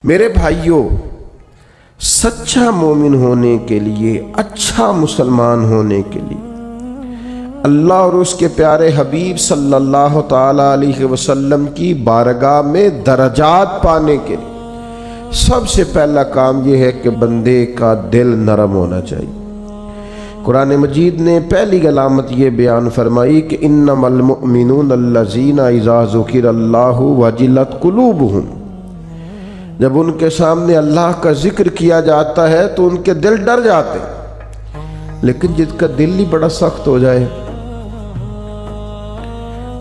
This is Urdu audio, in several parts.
میرے بھائیوں، سچا مومن ہونے کے لیے، اچھا مسلمان ہونے کے لیے، اللہ اور اس کے پیارے حبیب صلی اللہ تعالی علیہ وسلم کی بارگاہ میں درجات پانے کے لیے سب سے پہلا کام یہ ہے کہ بندے کا دل نرم ہونا چاہیے۔ قرآن مجید نے پہلی علامت یہ بیان فرمائی کہ انما المؤمنون الذین اذا ذکر اللہ وجلت قلوبہم، جب ان کے سامنے اللہ کا ذکر کیا جاتا ہے تو ان کے دل ڈر جاتے ہیں۔ لیکن جس کا دل ہی بڑا سخت ہو جائے،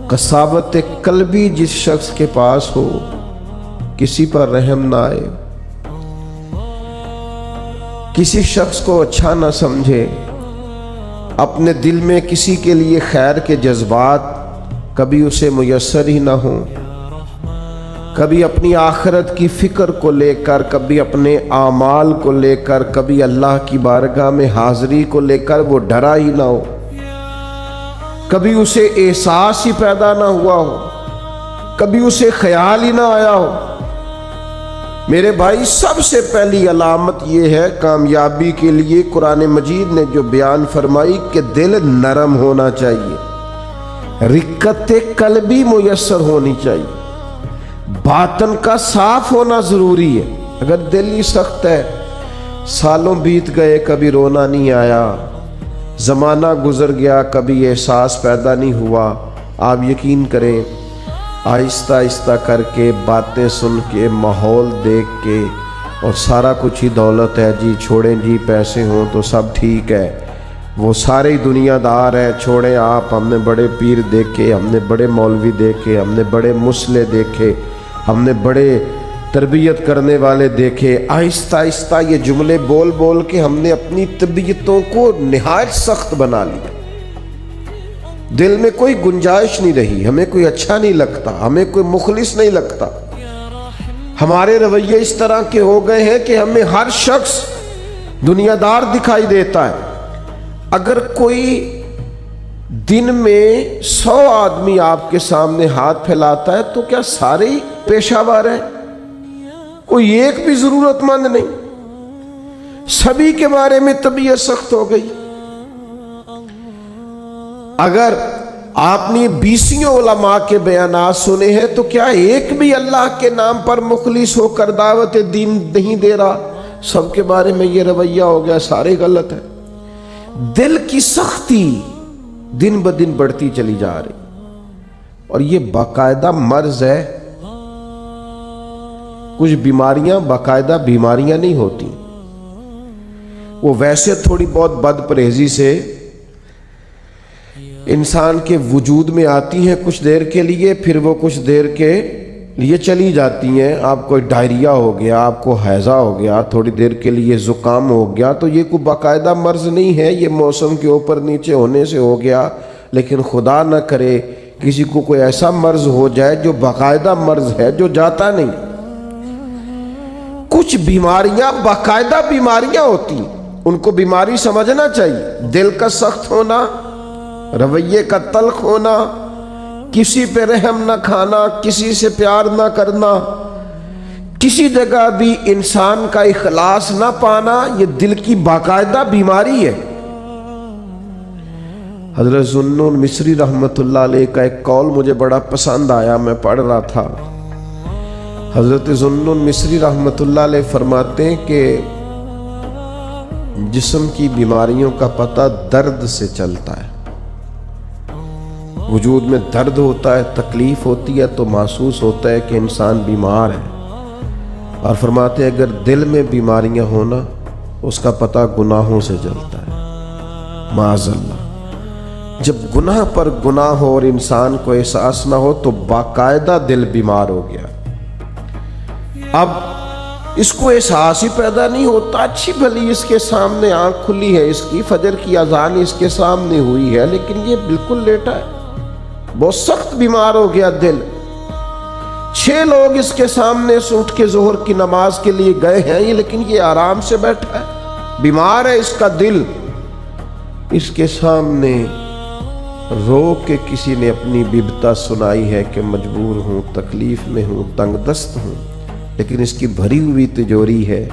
قساوت قلبی جس شخص کے پاس ہو، کسی پر رحم نہ آئے، کسی شخص کو اچھا نہ سمجھے، اپنے دل میں کسی کے لیے خیر کے جذبات کبھی اسے میسر ہی نہ ہوں، کبھی اپنی آخرت کی فکر کو لے کر، کبھی اپنے اعمال کو لے کر، کبھی اللہ کی بارگاہ میں حاضری کو لے کر وہ ڈرا ہی نہ ہو، کبھی اسے احساس ہی پیدا نہ ہوا ہو، کبھی اسے خیال ہی نہ آیا ہو۔ میرے بھائی، سب سے پہلی علامت یہ ہے کامیابی کے لیے قرآن مجید نے جو بیان فرمائی کہ دل نرم ہونا چاہیے، رقت قلبی میسر ہونی چاہیے، باطن کا صاف ہونا ضروری ہے۔ اگر دل ہی سخت ہے، سالوں بیت گئے کبھی رونا نہیں آیا، زمانہ گزر گیا کبھی احساس پیدا نہیں ہوا، آپ یقین کریں آہستہ آہستہ کر کے، باتیں سن کے، ماحول دیکھ کے، اور سارا کچھ ہی دولت ہے جی، چھوڑیں جی پیسے ہوں تو سب ٹھیک ہے، وہ سارے ہی دنیا دار ہے، چھوڑیں آپ، ہم نے بڑے پیر دیکھے، ہم نے بڑے مولوی دیکھے، ہم نے بڑے مسلح دیکھے، ہم نے بڑے تربیت کرنے والے دیکھے۔ آہستہ آہستہ یہ جملے بول بول کے ہم نے اپنی طبیعتوں کو نہایت سخت بنا لیا، دل میں کوئی گنجائش نہیں رہی، ہمیں کوئی اچھا نہیں لگتا، ہمیں کوئی مخلص نہیں لگتا، ہمارے رویے اس طرح کے ہو گئے ہیں کہ ہمیں ہر شخص دنیا دار دکھائی دیتا ہے۔ اگر کوئی دن میں 100 آدمی آپ کے سامنے ہاتھ پھیلاتا ہے تو کیا سارے ہی پیشہ ور ہیں؟ کوئی ایک بھی ضرورت مند نہیں، سبھی کے بارے میں طبیعت سخت ہو گئی۔ اگر آپ نے 20 علماء کے بیانات سنے ہیں تو کیا ایک بھی اللہ کے نام پر مخلص ہو کر دعوت دین نہیں دے رہا؟ سب کے بارے میں یہ رویہ ہو گیا، سارے غلط ہیں۔ دل کی سختی دن بدن بڑھتی چلی جا رہی، اور یہ باقاعدہ مرض ہے۔ کچھ بیماریاں باقاعدہ بیماریاں نہیں ہوتی، وہ ویسے تھوڑی بہت بد پرہیزی سے انسان کے وجود میں آتی ہیں کچھ دیر کے لیے، پھر وہ کچھ دیر کے لیے چلی جاتی ہیں۔ آپ کو ڈائریا ہو گیا، آپ کو ہیضہ ہو گیا، تھوڑی دیر کے لیے زکام ہو گیا، تو یہ کوئی باقاعدہ مرض نہیں ہے، یہ موسم کے اوپر نیچے ہونے سے ہو گیا۔ لیکن خدا نہ کرے کسی کو کوئی ایسا مرض ہو جائے جو باقاعدہ مرض ہے، جو جاتا نہیں۔ کچھ بیماریاں باقاعدہ بیماریاں ہوتی، ان کو بیماری سمجھنا چاہیے۔ دل کا سخت ہونا، رویے کا تلخ ہونا، کسی پہ رحم نہ کھانا، کسی سے پیار نہ کرنا، کسی جگہ بھی انسان کا اخلاص نہ پانا، یہ دل کی باقاعدہ بیماری ہے۔ حضرت ذوالنون مصری رحمۃ اللہ علیہ کا ایک قول مجھے بڑا پسند آیا، میں پڑھ رہا تھا۔ حضرت ذوالنون مصری رحمۃ اللہ علیہ فرماتے ہیں کہ جسم کی بیماریوں کا پتہ درد سے چلتا ہے۔ وجود میں درد ہوتا ہے، تکلیف ہوتی ہے تو محسوس ہوتا ہے کہ انسان بیمار ہے، اور فرماتے ہیں اگر دل میں بیماریاں ہونا اس کا پتہ گناہوں سے چلتا ہے، معاذ اللہ۔ جب گناہ پر گناہ ہو اور انسان کو احساس نہ ہو تو باقاعدہ دل بیمار ہو گیا۔ اب اس کو احساس ہی پیدا نہیں ہوتا، اچھی بھلی اس کے سامنے آنکھ کھلی ہے، اس کی فجر کی اذان اس کے سامنے ہوئی ہے، لیکن یہ بالکل لیٹا ہے، بہت سخت بیمار ہو گیا دل۔ 6 لوگ اس کے سامنے سے اٹھ کے ظہر کی نماز کے لیے گئے ہیں، لیکن یہ آرام سے بیٹھا ہے، بیمار ہے اس کا دل۔ اس کے سامنے رو کے کسی نے اپنی ببتا سنائی ہے کہ مجبور ہوں، تکلیف میں ہوں، تنگ دست ہوں، لیکن اس کی بھری ہوئی تجوری ہے۔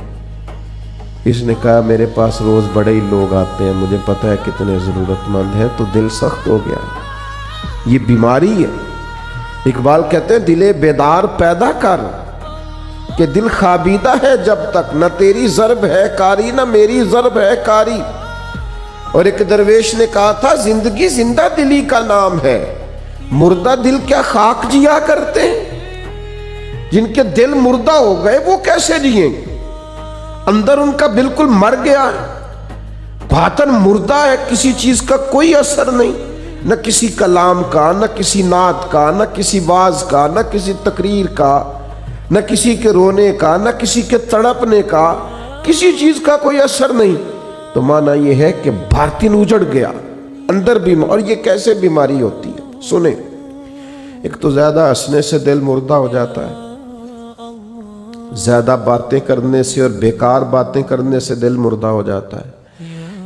اس نے کہا میرے پاس روز بڑے ہی لوگ آتے ہیں، مجھے پتہ ہے کتنے ضرورت مند ہیں، تو دل سخت ہو گیا ہے۔ یہ بیماری ہے۔ اقبال کہتے ہیں دل بیدار پیدا کر کہ دل خوابیدہ ہے جب تک، نہ تیری ضرب ہے کاری نہ میری ضرب ہے کاری۔ اور ایک درویش نے کہا تھا زندگی زندہ دلی کا نام ہے، مردہ دل کیا خاک جیا کرتے ہیں؟ جن کے دل مردہ ہو گئے وہ کیسے جئیں گے؟ اندر ان کا بالکل مر گیا ہے، باطن مردہ ہے، کسی چیز کا کوئی اثر نہیں، نہ کسی کلام کا، نہ کسی نعت کا، نہ کسی واز کا، نہ کسی تقریر کا، نہ کسی کے رونے کا، نہ کسی کے تڑپنے کا، کسی چیز کا کوئی اثر نہیں۔ تو معنی یہ ہے کہ باطن اجڑ گیا، اندر بھی۔ اور یہ کیسے بیماری ہوتی ہے؟ سنیں، ایک تو زیادہ ہنسنے سے دل مردہ ہو جاتا ہے، زیادہ باتیں کرنے سے اور بیکار باتیں کرنے سے دل مردہ ہو جاتا ہے۔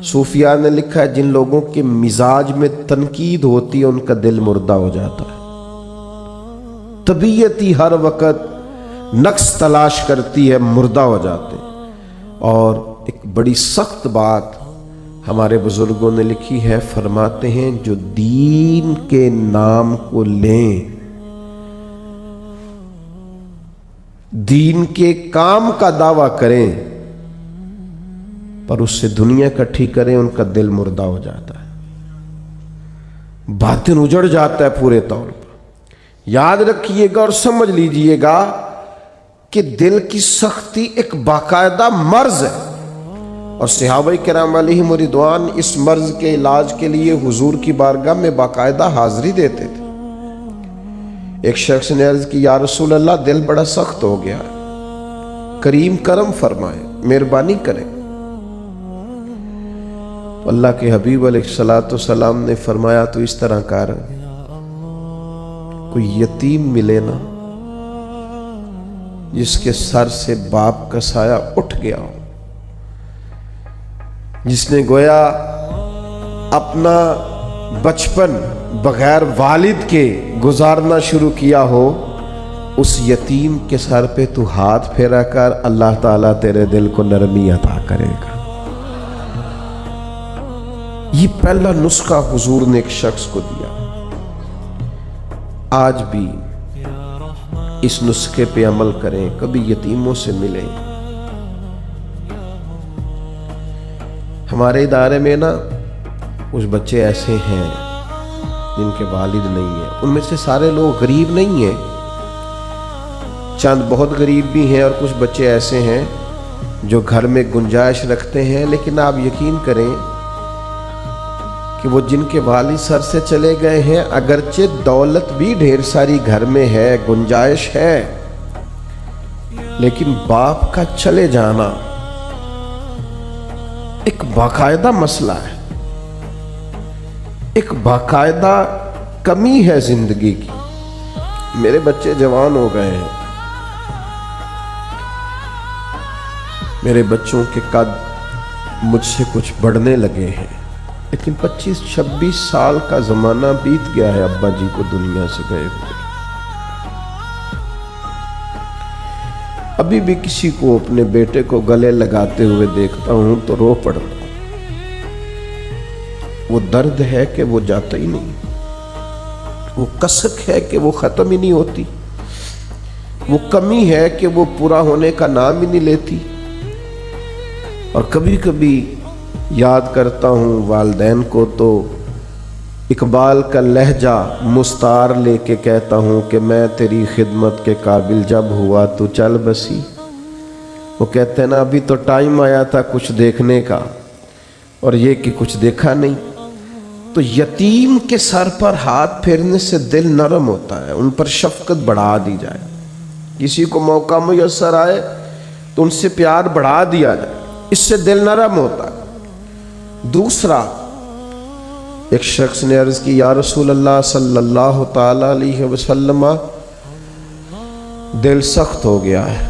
صوفیاء نے لکھا ہے جن لوگوں کے مزاج میں تنقید ہوتی ہے ان کا دل مردہ ہو جاتا ہے۔ طبیعت ہی ہر وقت نقص تلاش کرتی ہے، مردہ ہو جاتے ہیں۔ اور ایک بڑی سخت بات ہمارے بزرگوں نے لکھی ہے، فرماتے ہیں جو دین کے نام کو لیں، دین کے کام کا دعویٰ کریں پر اس سے دنیا اکٹھی کریں، ان کا دل مردہ ہو جاتا ہے، باطن اجڑ جاتا ہے پورے طور پر۔ یاد رکھیے گا اور سمجھ لیجئے گا کہ دل کی سختی ایک باقاعدہ مرض ہے، اور صحابہ کرام علیہم رضوان اس مرض کے علاج کے لیے حضور کی بارگاہ میں باقاعدہ حاضری دیتے تھے۔ ایک شخص نے عرض کی یا رسول اللہ دل بڑا سخت ہو گیا ہے، کریم کرم فرمائے، مہربانی کریں۔ اللہ کے حبیب علیہ الصلوۃ والسلام نے فرمایا تو اس طرح کر، کوئی یتیم ملے نا جس کے سر سے باپ کا سایہ اٹھ گیا ہو، جس نے گویا اپنا بچپن بغیر والد کے گزارنا شروع کیا ہو، اس یتیم کے سر پہ تو ہاتھ پھیرا کر، اللہ تعالیٰ تیرے دل کو نرمی عطا کرے گا۔ یہ پہلا نسخہ حضور نے ایک شخص کو دیا۔ آج بھی اس نسخے پہ عمل کریں، کبھی یتیموں سے ملیں۔ ہمارے ادارے میں نا کچھ بچے ایسے ہیں جن کے والد نہیں ہیں، ان میں سے سارے لوگ غریب نہیں ہیں، چند بہت غریب بھی ہیں، اور کچھ بچے ایسے ہیں جو گھر میں گنجائش رکھتے ہیں، لیکن آپ یقین کریں کہ وہ جن کے والد سر سے چلے گئے ہیں، اگرچہ دولت بھی ڈھیر ساری گھر میں ہے، گنجائش ہے، لیکن باپ کا چلے جانا ایک باقاعدہ مسئلہ ہے، ایک باقاعدہ کمی ہے زندگی کی۔ میرے بچے جوان ہو گئے ہیں، میرے بچوں کے قد مجھ سے کچھ بڑھنے لگے ہیں، لیکن 25-26 سال کا زمانہ بیت گیا ہے ابا جی کو دنیا سے گئے ہوئے۔ ابھی بھی کسی کو اپنے بیٹے کو گلے لگاتے ہوئے دیکھتا ہوں تو رو پڑتا ہوں۔ وہ درد ہے کہ وہ جاتا ہی نہیں، وہ کسک ہے کہ وہ ختم ہی نہیں ہوتی، وہ کمی ہے کہ وہ پورا ہونے کا نام ہی نہیں لیتی۔ اور کبھی کبھی یاد کرتا ہوں والدین کو تو اقبال کا لہجہ مستعار لے کے کہتا ہوں کہ میں تیری خدمت کے قابل جب ہوا تو چل بسی۔ وہ کہتے ہیں نا ابھی تو ٹائم آیا تھا کچھ دیکھنے کا، اور یہ کہ کچھ دیکھا نہیں۔ تو یتیم کے سر پر ہاتھ پھیرنے سے دل نرم ہوتا ہے، ان پر شفقت بڑھا دی جائے، کسی کو موقع میسر آئے تو ان سے پیار بڑھا دیا جائے، اس سے دل نرم ہوتا ہے۔ دوسرا، ایک شخص نے عرض کی یا رسول اللہ صلی اللہ تعالی علیہ وسلم دل سخت ہو گیا ہے،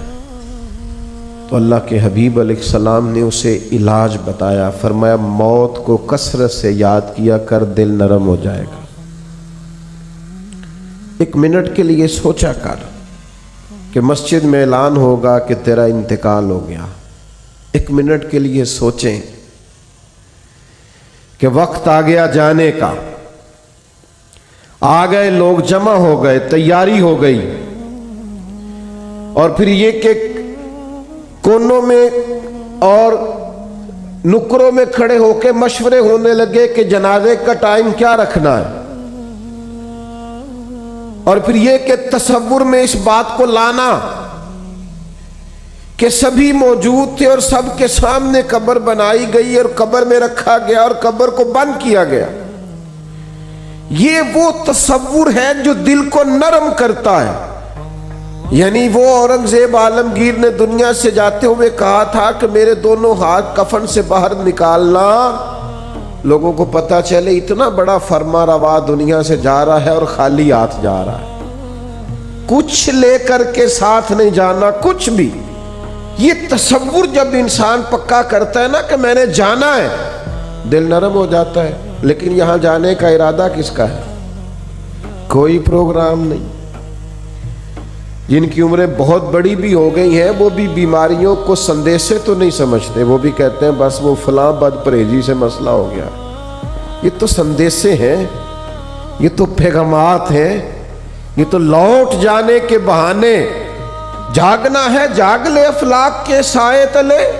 تو اللہ کے حبیب علیہ السلام نے اسے علاج بتایا، فرمایا موت کو کثرت سے یاد کیا کر، دل نرم ہو جائے گا۔ 1 منٹ کے لیے سوچا کر، کہ مسجد میں اعلان ہوگا کہ تیرا انتقال ہو گیا، ایک منٹ کے لیے سوچیں کہ وقت آ گیا جانے کا، آ گئے لوگ، جمع ہو گئے، تیاری ہو گئی، اور پھر یہ کہ کونوں میں اور نکروں میں کھڑے ہو کے مشورے ہونے لگے کہ جنازے کا ٹائم کیا رکھنا ہے، اور پھر یہ کہ تصور میں اس بات کو لانا کہ سبھی موجود تھے اور سب کے سامنے قبر بنائی گئی اور قبر میں رکھا گیا اور قبر کو بند کیا گیا۔ یہ وہ تصور ہے جو دل کو نرم کرتا ہے۔ یعنی وہ اورنگزیب عالمگیر نے دنیا سے جاتے ہوئے کہا تھا کہ میرے دونوں ہاتھ کفن سے باہر نکالنا، لوگوں کو پتا چلے اتنا بڑا فرما روا دنیا سے جا رہا ہے اور خالی ہاتھ جا رہا ہے، کچھ لے کر کے ساتھ نہیں جانا، کچھ بھی۔ یہ تصور جب انسان پکا کرتا ہے نا کہ میں نے جانا ہے، دل نرم ہو جاتا ہے۔ لیکن یہاں جانے کا ارادہ کس کا ہے؟ کوئی پروگرام نہیں۔ جن کی عمریں بہت بڑی بھی ہو گئی ہیں وہ بھی بیماریوں کو سندیسے تو نہیں سمجھتے، وہ بھی کہتے ہیں بس وہ فلاں بد پرہیزی سے مسئلہ ہو گیا۔ یہ تو سندیسے ہیں، یہ تو پیغامات ہیں، یہ تو لوٹ جانے کے بہانے۔ جاگنا ہے جاگ لے افلاک کے سائے تلے،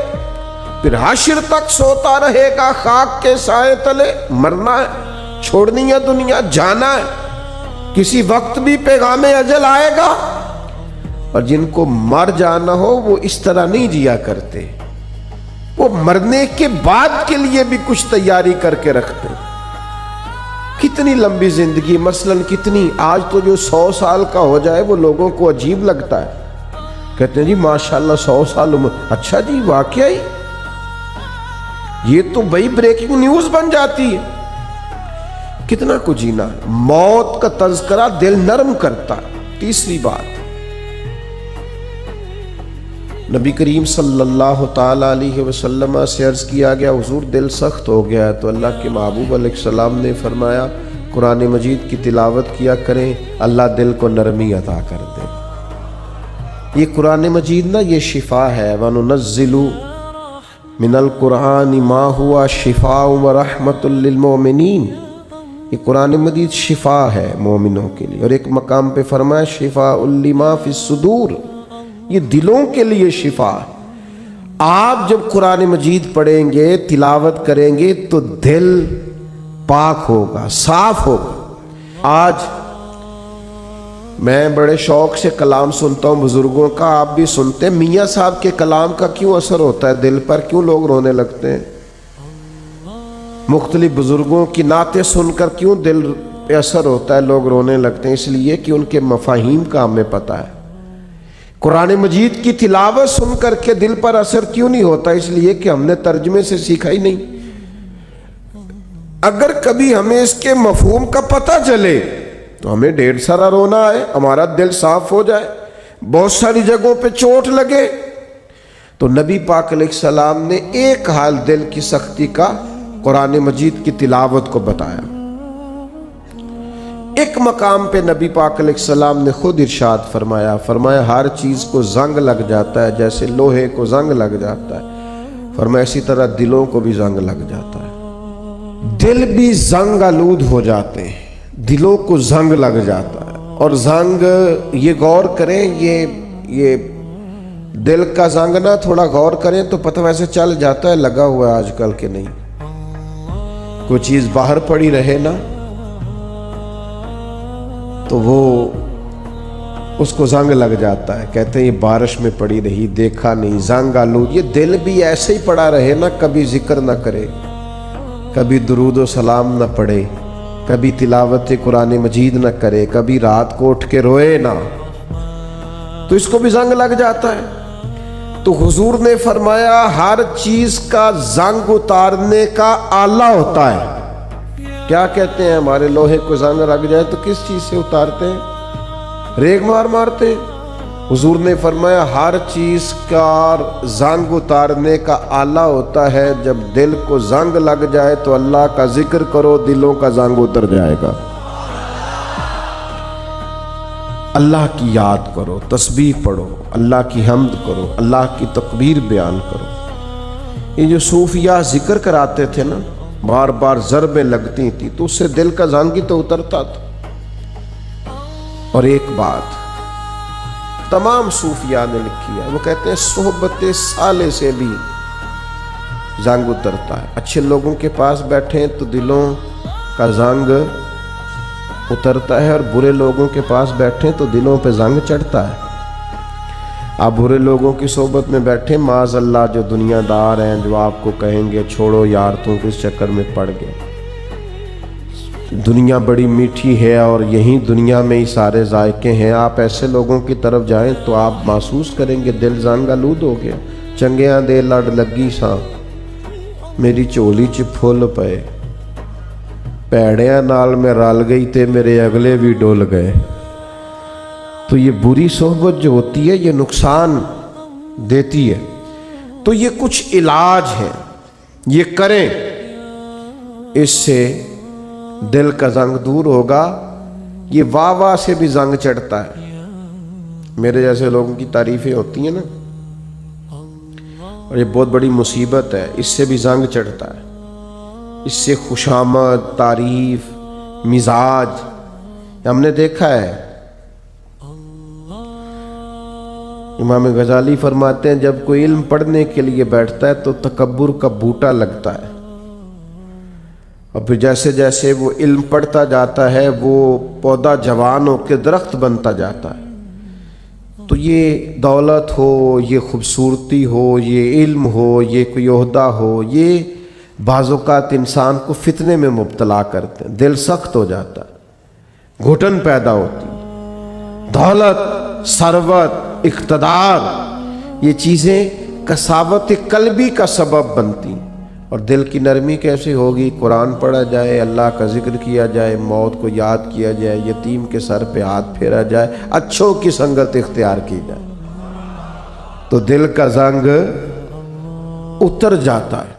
پھر حشر تک سوتا رہے گا خاک کے سائے تلے۔ مرنا ہے، چھوڑنی ہے دنیا، جانا ہے، کسی وقت بھی پیغام اجل آئے گا۔ اور جن کو مر جانا ہو وہ اس طرح نہیں جیا کرتے، وہ مرنے کے بعد کے لیے بھی کچھ تیاری کر کے رکھتے۔ کتنی لمبی زندگی، مثلاً کتنی، آج تو جو 100 سال کا ہو جائے وہ لوگوں کو عجیب لگتا ہے، کہتے ہیں جی ماشاءاللہ 100 سال عمر۔ اچھا جی واقعی؟ یہ تو بڑی بریکنگ نیوز بن جاتی ہے۔ کتنا کچھ جینا ہے۔ موت کا تذکرہ دل نرم کرتا ہے۔ تیسری بات، نبی کریم صلی اللہ تعالی علیہ وسلم سے عرض کیا گیا حضور دل سخت ہو گیا ہے، تو اللہ کے محبوب علیہ السلام نے فرمایا قرآن مجید کی تلاوت کیا کریں، اللہ دل کو نرمی عطا کر دے۔ یہ قرآن مجید نا یہ شفا ہے۔ وَنُنَزِّلُ مِنَ الْقُرْآنِ مَا هُوَ شِفَاءٌ وَرَحْمَةٌ لِّلْمُؤْمِنِينَ، یہ قرآن مجید شفا ہے مومنوں کے لیے، اور ایک مقام پہ فرمایا شِفَاءٌ لِّمَا فِي الصُّدُورِ، یہ دلوں کے لیے شفا۔ آپ جب قرآن مجید پڑھیں گے، تلاوت کریں گے تو دل پاک ہوگا، صاف ہوگا۔ آج میں بڑے شوق سے کلام سنتا ہوں بزرگوں کا، آپ بھی سنتے ہیں۔ میاں صاحب کے کلام کا کیوں اثر ہوتا ہے دل پر؟ کیوں لوگ رونے لگتے ہیں؟ مختلف بزرگوں کی نعتیں سن کر کیوں دل پہ اثر ہوتا ہے، لوگ رونے لگتے ہیں؟ اس لیے کہ ان کے مفاہیم کا ہمیں پتہ ہے۔ قرآن مجید کی تلاوت سن کر کے دل پر اثر کیوں نہیں ہوتا؟ اس لیے کہ ہم نے ترجمے سے سیکھا ہی نہیں۔ اگر کبھی ہمیں اس کے مفہوم کا پتہ چلے تو ہمیں ڈھیر سارا رونا ہے، ہمارا دل صاف ہو جائے، بہت ساری جگہوں پہ چوٹ لگے۔ تو نبی پاک علیہ السلام نے ایک حال دل کی سختی کا قرآن مجید کی تلاوت کو بتایا۔ ایک مقام پہ نبی پاک علیہ السلام نے خود ارشاد فرمایا ہر چیز کو زنگ لگ جاتا ہے، جیسے لوہے کو زنگ لگ جاتا ہے، فرمایا اسی طرح دلوں کو بھی زنگ لگ جاتا ہے۔ دل بھی زنگ آلود ہو جاتے ہیں، دلوں کو زنگ لگ جاتا ہے۔ اور زنگ، یہ غور کریں، یہ دل کا زنگ نا تھوڑا غور کریں تو پتہ ویسے چل جاتا ہے لگا ہوا ہے آج کل کے نہیں۔ کوئی چیز باہر پڑی رہے نا تو وہ اس کو زنگ لگ جاتا ہے، کہتے ہیں یہ بارش میں پڑی رہی، دیکھا نہیں، زنگ آلود۔ یہ دل بھی ایسے ہی پڑا رہے نا، کبھی ذکر نہ کرے، کبھی درود و سلام نہ پڑھے، کبھی تلاوت قرآن مجید نہ کرے، کبھی رات کو اٹھ کے روئے نہ، تو اس کو بھی زنگ لگ جاتا ہے۔ تو حضور نے فرمایا ہر چیز کا زنگ اتارنے کا آلہ ہوتا ہے۔ کیا کہتے ہیں؟ ہمارے لوہے کو زنگ لگ جائے تو کس چیز سے اتارتے ہیں؟ ریگ مارتے ہیں۔ حضور نے فرمایا ہر چیز کا زنگ اتارنے کا آلہ ہوتا ہے، جب دل کو زنگ لگ جائے تو اللہ کا ذکر کرو، دلوں کا زنگ اتر جائے گا۔ اللہ کی یاد کرو، تسبیح پڑھو، اللہ کی حمد کرو، اللہ کی تکبیر بیان کرو۔ یہ جو صوفیاء ذکر کراتے تھے نا، بار بار ضربیں لگتی تھی تو اس سے دل کا زنگ ہی تو اترتا تھا۔ اور ایک بات تمام صوفیاء نے لکھی ہے، وہ کہتے ہیں صحبت صالح سے بھی زنگ اترتا ہے۔ اچھے لوگوں کے پاس بیٹھیں تو دلوں کا زنگ اترتا ہے، اور برے لوگوں کے پاس بیٹھیں تو دلوں پہ زنگ چڑھتا ہے۔ آپ برے لوگوں کی صحبت میں بیٹھیں، معاذ اللہ جو دنیا دار ہیں جو آپ کو کہیں گے چھوڑو یار تم کس چکر میں پڑ گئے، دنیا بڑی میٹھی ہے اور یہیں دنیا میں ہی سارے ذائقے ہیں، آپ ایسے لوگوں کی طرف جائیں تو آپ محسوس کریں گے دل زنگ آلود ہو گیا۔ چنگیاں دے لڑ لگی ساں میری چولی چ پھل پئے، پیڑیاں نال میں رل گئی تے میرے اگلے بھی ڈول گئے۔ تو یہ بری صحبت جو ہوتی ہے یہ نقصان دیتی ہے۔ تو یہ کچھ علاج ہیں، یہ کریں، اس سے دل کا زنگ دور ہوگا۔ یہ واہ واہ سے بھی زنگ چڑھتا ہے، میرے جیسے لوگوں کی تعریفیں ہوتی ہیں نا، اور یہ بہت بڑی مصیبت ہے، اس سے بھی زنگ چڑھتا ہے۔ اس سے خوشامد، تعریف، مزاج، ہم نے دیکھا ہے۔ امام غزالی فرماتے ہیں جب کوئی علم پڑھنے کے لیے بیٹھتا ہے تو تکبر کا بوٹا لگتا ہے، اور پھر جیسے جیسے وہ علم پڑھتا جاتا ہے وہ پودا جوان ہو کے درخت بنتا جاتا ہے۔ تو یہ دولت ہو، یہ خوبصورتی ہو، یہ علم ہو، یہ کوئی عہدہ ہو، یہ بعض اوقات انسان کو فتنے میں مبتلا کرتے ہیں، دل سخت ہو جاتا ہے، گھٹن پیدا ہوتی ہے۔ دولت، ثروت، اقتدار، یہ چیزیں کساوت قلبی کا سبب بنتی ہیں۔ اور دل کی نرمی کیسے ہوگی؟ قرآن پڑھا جائے، اللہ کا ذکر کیا جائے، موت کو یاد کیا جائے، یتیم کے سر پہ ہاتھ پھیرا جائے، اچھوں کی سنگت اختیار کی جائے، تو دل کا زنگ اتر جاتا ہے۔